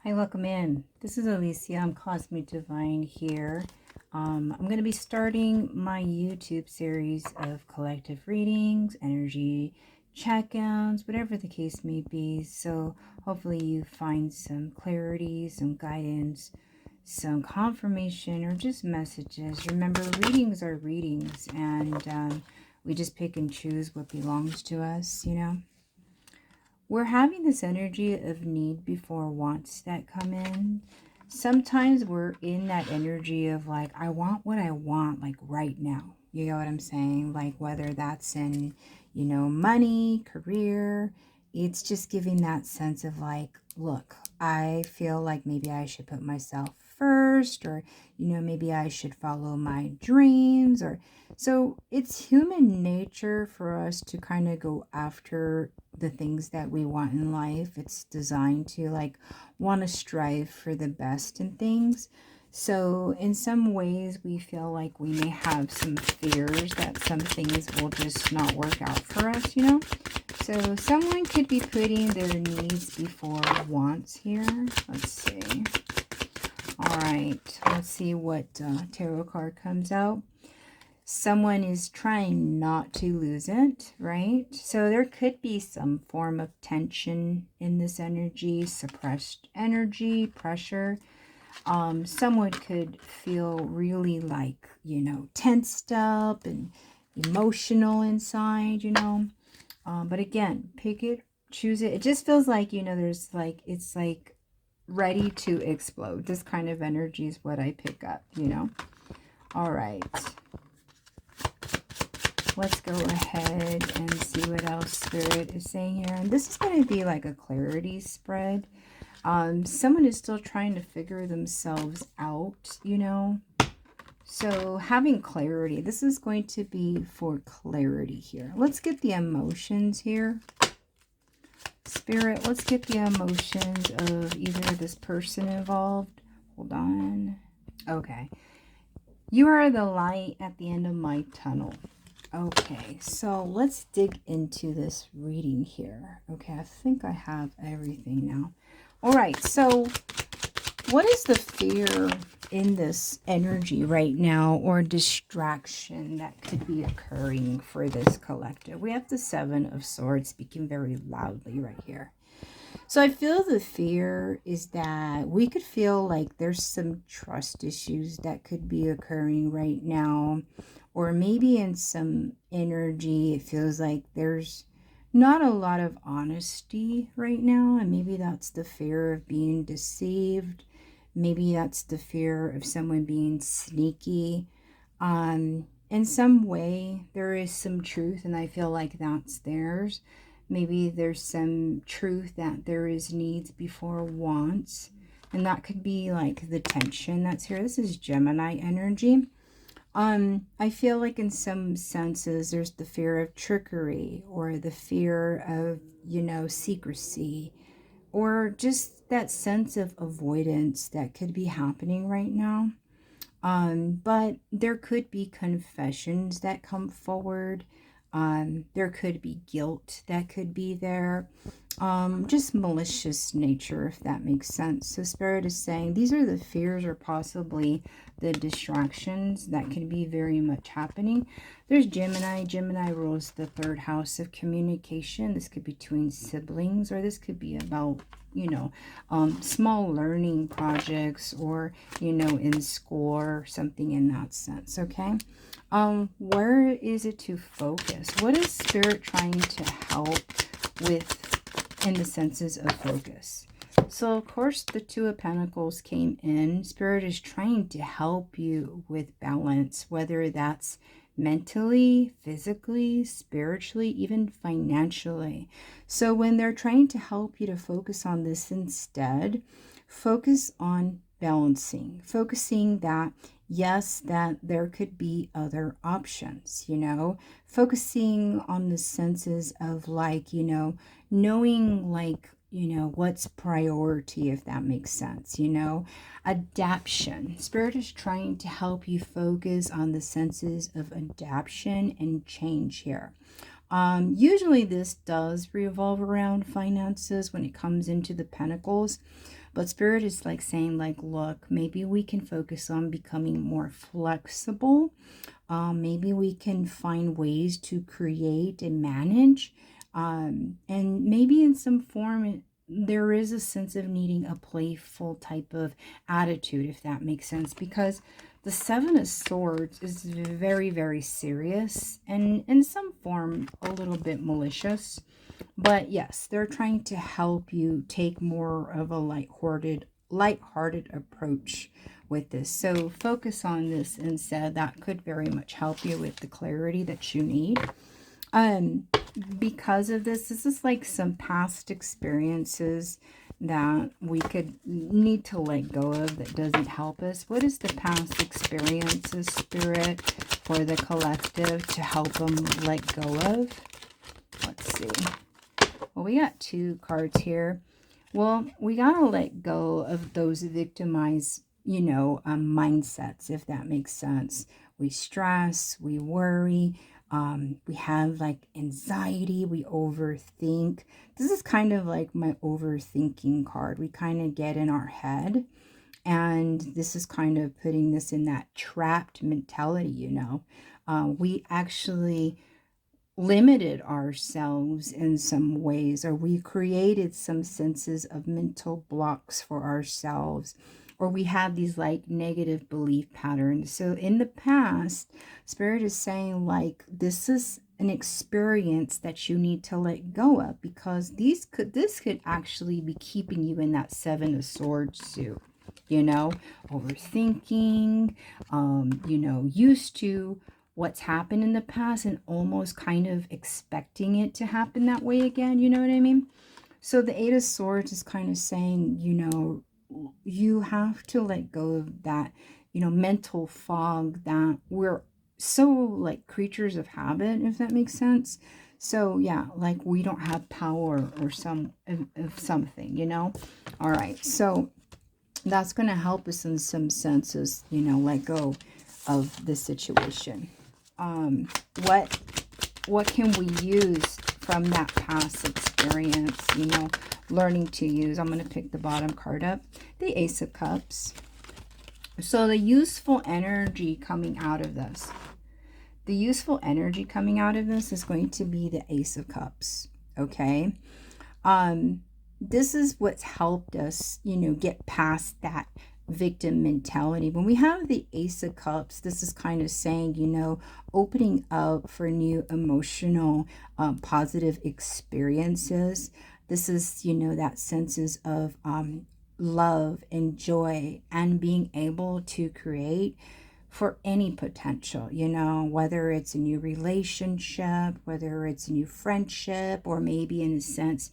Hi, welcome in. This is Alicia. I'm Cosmic Divine here. I'm going to be starting my YouTube series of collective readings, energy check-ins, whatever the case may be. So hopefully you find some clarity, some guidance, some confirmation, or just messages. Remember, readings are readings, and we just pick and choose what belongs to us, We're having this energy of need before wants that come in. Sometimes we're in that energy of like, I want what I want, like right now. You know what I'm saying? Like whether that's in, money, career, it's just giving that sense of like, look, I feel like maybe I should put myself first, or, maybe I should follow my dreams, or so it's human nature for us to kind of go after the things that we want in life. It's designed to like want to strive for the best in things. So in some ways we feel like we may have some fears that some things will just not work out for us. So someone could be putting their needs before wants here. Let's see. All right, let's see what tarot card comes out. Someone is trying not to lose it, right? So there could be some form of tension in this energy, suppressed energy, pressure. Someone could feel really like, tensed up and emotional inside. But again, pick it, choose it. It just feels like, there's like, it's like ready to explode. This kind of energy is what I pick up. All right. Let's go ahead and see what else Spirit is saying here. And this is going to be like a clarity spread. Someone is still trying to figure themselves out. So having clarity. This is going to be for clarity here. Let's get the emotions here. Spirit, let's get the emotions of either this person involved. Hold on. Okay. You are the light at the end of my tunnel. Okay, so let's dig into this reading here. Okay, I think I have everything now. All right, so what is the fear in this energy right now, or distraction that could be occurring for this collective? We have the Seven of Swords speaking very loudly right here. So I feel the fear is that we could feel like there's some trust issues that could be occurring right now. Or maybe in some energy, it feels like there's not a lot of honesty right now. And maybe that's the fear of being deceived. Maybe that's the fear of someone being sneaky. In some way, there is some truth, and I feel like that's theirs. Maybe there's some truth that there is needs before wants. And that could be like the tension that's here. This is Gemini energy. I feel like in some senses there's the fear of trickery, or the fear of, secrecy, or just that sense of avoidance that could be happening right now. But there could be confessions that come forward. There could be guilt that could be there. Just malicious nature, if that makes sense. So Spirit is saying these are the fears, or possibly the distractions that could be very much happening. There's Gemini. Gemini rules the third house of communication. This could be between siblings, or this could be about, small learning projects, or, in school, or something in that sense. Okay. Where is it to focus? What is Spirit trying to help with in the senses of focus? So, of course, the Two of Pentacles came in. Spirit is trying to help you with balance, whether that's mentally, physically, spiritually, even financially. So when they're trying to help you to focus on this instead, focus on balancing, focusing that, yes, that there could be other options, focusing on the senses of like, knowing like, what's priority, if that makes sense, adaptation. Spirit is trying to help you focus on the senses of adaptation and change here. Usually this does revolve around finances when it comes into the pentacles, But Spirit is like saying, like, look, maybe we can focus on becoming more flexible. Maybe we can find ways to create and manage. And maybe in some form, there is a sense of needing a playful type of attitude, if that makes sense, because the Seven of Swords is very, very serious and in some form a little bit malicious. But yes, they're trying to help you take more of a lighthearted approach with this. So focus on this instead. That could very much help you with the clarity that you need. Because of this is like some past experiences that we could need to let go of that doesn't help us. What is the past experiences, Spirit, for the collective to help them let go of? Let's see. Well, we got 2 cards here. Well, we got to let go of those victimized, mindsets, if that makes sense. We stress, we worry, we have like anxiety, we overthink. This is kind of like my overthinking card. We kind of get in our head, and this is kind of putting this in that trapped mentality, we actually limited ourselves in some ways, or we created some senses of mental blocks for ourselves, or we have these like negative belief patterns. So in the past, Spirit is saying like this is an experience that you need to let go of, because this could actually be keeping you in that Seven of Swords suit, overthinking, used to what's happened in the past and almost kind of expecting it to happen that way again. You know what I mean? So the Eight of Swords is kind of saying, you have to let go of that, mental fog that we're so like creatures of habit, if that makes sense. So yeah, like we don't have power or of something, All right. So that's going to help us in some senses, let go of the situation. What can we use from that past experience, learning to use? I'm going to pick the bottom card up, the Ace of Cups. So the useful energy coming out of this. The useful energy coming out of this is going to be the Ace of Cups, okay? This is what's helped us, get past that victim mentality. When we have the Ace of Cups, this is kind of saying, opening up for new emotional, positive experiences. This is, that senses of love and joy and being able to create for any potential, whether it's a new relationship, whether it's a new friendship, or maybe in a sense,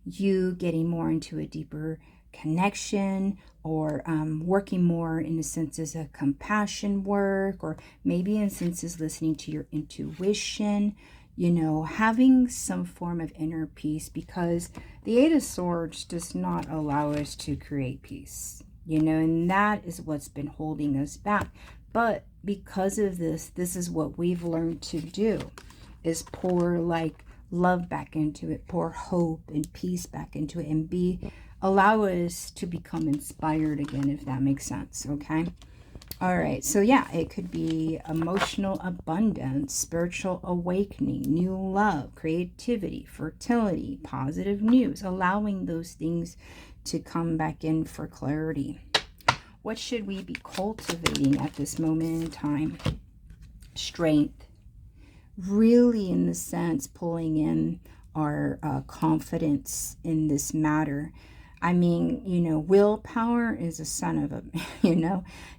you getting more into a deeper connection, or working more in the senses of compassion work, or maybe in senses listening to your intuition, having some form of inner peace, because the Eight of Swords does not allow us to create peace, and that is what's been holding us back. But because of this is what we've learned to do, is pour like love back into it, pour hope and peace back into it, and allow us to become inspired again, if that makes sense. Okay. All right. So yeah, it could be emotional abundance, spiritual awakening, new love, creativity, fertility, positive news, allowing those things to come back in for clarity. What should we be cultivating at this moment in time? Strength. Really, in the sense, pulling in our confidence in this matter. I mean, willpower is a son of a,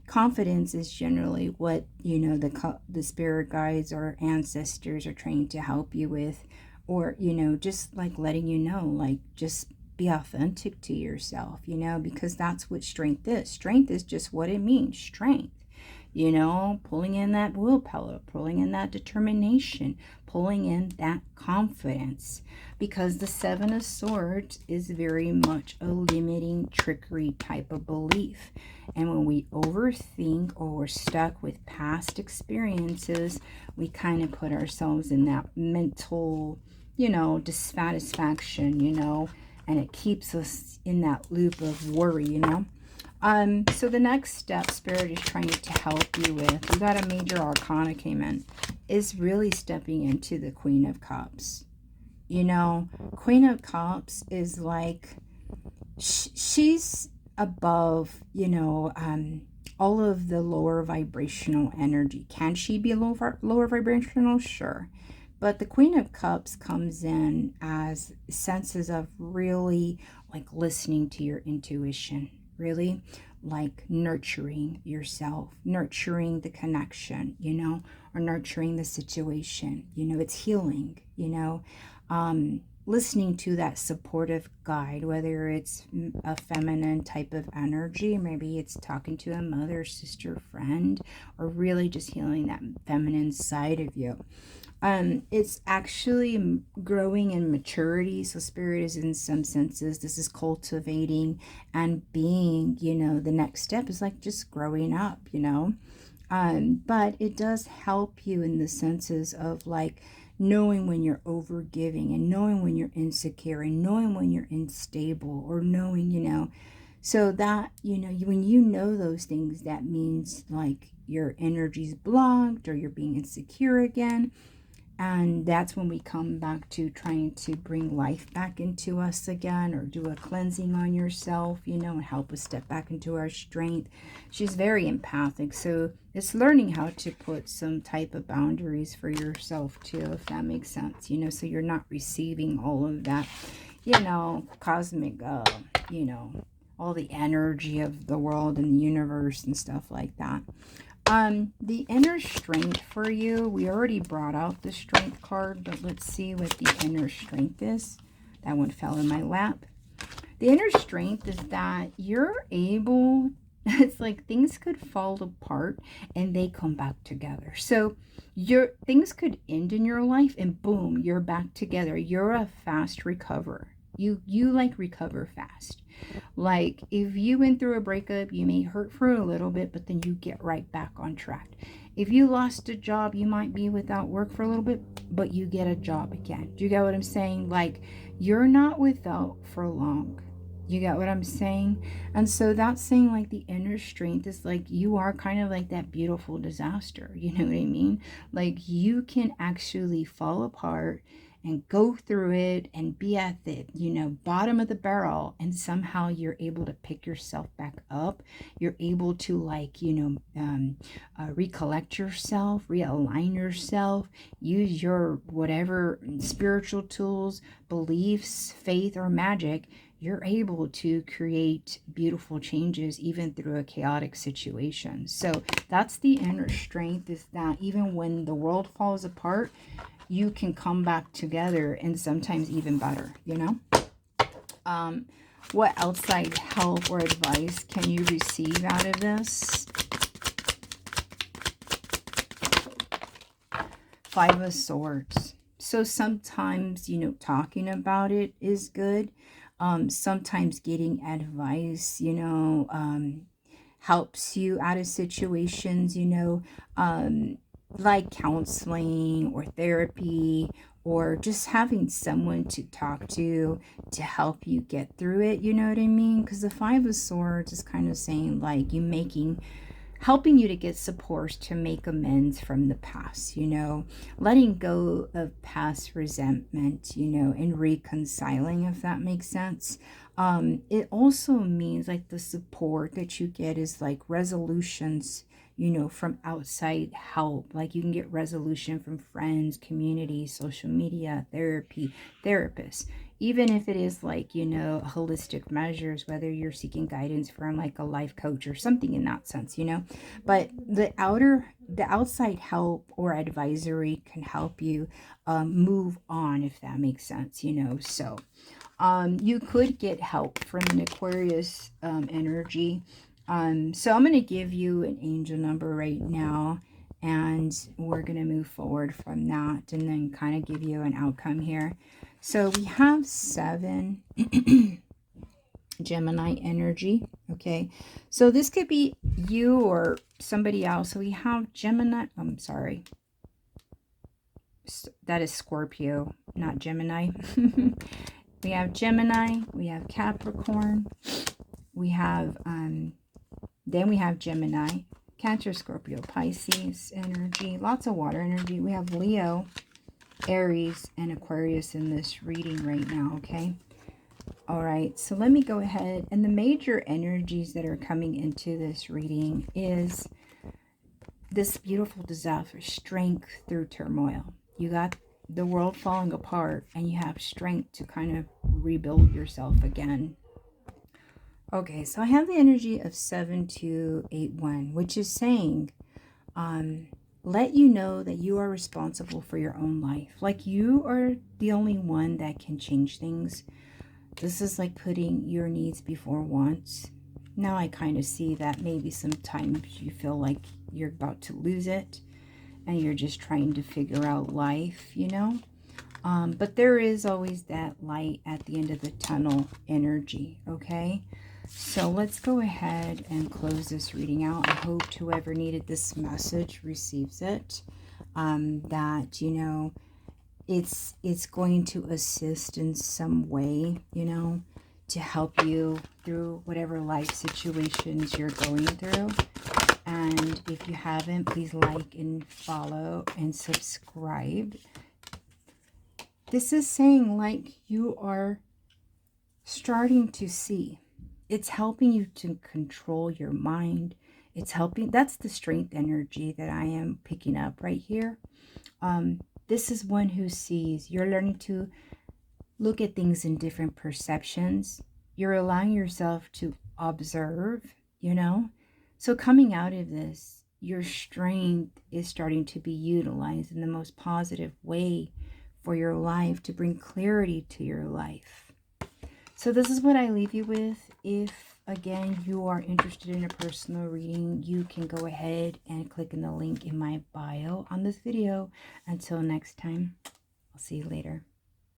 confidence is generally what, the spirit guides or ancestors are trying to help you with, or, just like letting like just be authentic to yourself, because that's what strength is. Strength is just what it means, strength. Pulling in that willpower, pulling in that determination, pulling in that confidence, because the Seven of Swords is very much a limiting trickery type of belief. And when we overthink or we're stuck with past experiences, we kind of put ourselves in that mental, dissatisfaction, and it keeps us in that loop of worry, you know. So the next step Spirit is trying to help you with, we got a major arcana came in, is really stepping into the Queen of Cups. You know, Queen of Cups is like, she's above, you know, all of the lower vibrational energy. Can she be lower vibrational? Sure. But the Queen of Cups comes in as senses of really like listening to your intuition, really like nurturing yourself, nurturing the connection, you know, or nurturing the situation. You know, it's healing, you know, listening to that supportive guide, whether it's a feminine type of energy, maybe it's talking to a mother, sister, friend, or really just healing that feminine side of you. It's actually growing in maturity. So Spirit is, in some senses, this is cultivating and being, you know, the next step is like just growing up, you know. But it does help you in the senses of like knowing when you're overgiving and knowing when you're insecure and knowing when you're unstable, or knowing, you know, so that, you know, when you know those things, that means like your energy's blocked or you're being insecure again. And that's when we come back to trying to bring life back into us again, or do a cleansing on yourself, you know, and help us step back into our strength. She's very empathic. So it's learning how to put some type of boundaries for yourself too, if that makes sense, you know, so you're not receiving all of that, you know, cosmic, you know, all the energy of the world and the universe and stuff like that. The inner strength for you, we already brought out the strength card, but let's see what the inner strength is. That one fell in my lap. The inner strength is that you're able, it's like things could fall apart and they come back together. So things could end in your life and boom, you're back together. You're a fast recoverer. You like recover fast. Like if you went through a breakup, you may hurt for a little bit, but then you get right back on track. If you lost a job, you might be without work for a little bit, but you get a job again. Do you get what I'm saying? Like you're not without for long. You get what I'm saying? And so that's saying like the inner strength is like you are kind of like that beautiful disaster. You know what I mean? Like you can actually fall apart and go through it and be at the, you know, bottom of the barrel, and somehow you're able to pick yourself back up. You're able to like, you know, recollect yourself, realign yourself, use your whatever spiritual tools, beliefs, faith, or magic. You're able to create beautiful changes even through a chaotic situation. So that's the inner strength, is that even when the world falls apart, you can come back together, and sometimes even better, you know. What outside help or advice can you receive out of this? Five of Swords. So sometimes, you know, talking about it is good. Sometimes getting advice, you know, helps you out of situations, you know, like counseling or therapy, or just having someone to talk to help you get through it, you know what I mean? Because the Five of Swords is kind of saying like you helping you to get support to make amends from the past, you know, letting go of past resentment, you know, and reconciling, if that makes sense. It also means like the support that you get is like resolutions, you know, from outside help. Like you can get resolution from friends, community, social media, therapy, therapists. Even if it is like, you know, holistic measures, whether you're seeking guidance from like a life coach or something in that sense, you know. But the outside help or advisory can help you move on, if that makes sense, you know. So you could get help from an Aquarius energy. So I'm going to give you an angel number right now, and we're going to move forward from that and then kind of give you an outcome here. So we have 7 Gemini energy. Okay, so this could be you or somebody else. So we have Gemini. I'm sorry. That is Scorpio, not Gemini. We have Gemini, we have Capricorn, we have, then we have Gemini, Cancer, Scorpio, Pisces energy, lots of water energy. We have Leo, Aries, and Aquarius in this reading right now, okay? All right, so let me go ahead. And the major energies that are coming into this reading is this beautiful desire for strength through turmoil. You got the world falling apart and you have strength to kind of rebuild yourself again. Okay, so I have the energy of 7281, which is saying, let you know that you are responsible for your own life. Like you are the only one that can change things. This is like putting your needs before wants. Now I kind of see that maybe sometimes you feel like you're about to lose it and you're just trying to figure out life, you know. But there is always that light at the end of the tunnel energy, okay? So let's go ahead and close this reading out. I hope whoever needed this message receives it. That, you know, it's going to assist in some way, you know, to help you through whatever life situations you're going through. And if you haven't, please like and follow and subscribe. This is saying like you are starting to see. It's helping you to control your mind. It's helping. That's the strength energy that I am picking up right here. This is one who sees. You're learning to look at things in different perceptions. You're allowing yourself to observe, you know. So coming out of this, your strength is starting to be utilized in the most positive way for your life, to bring clarity to your life. So this is what I leave you with. If, again, you are interested in a personal reading, you can go ahead and click in the link in my bio on this video. Until next time, I'll see you later.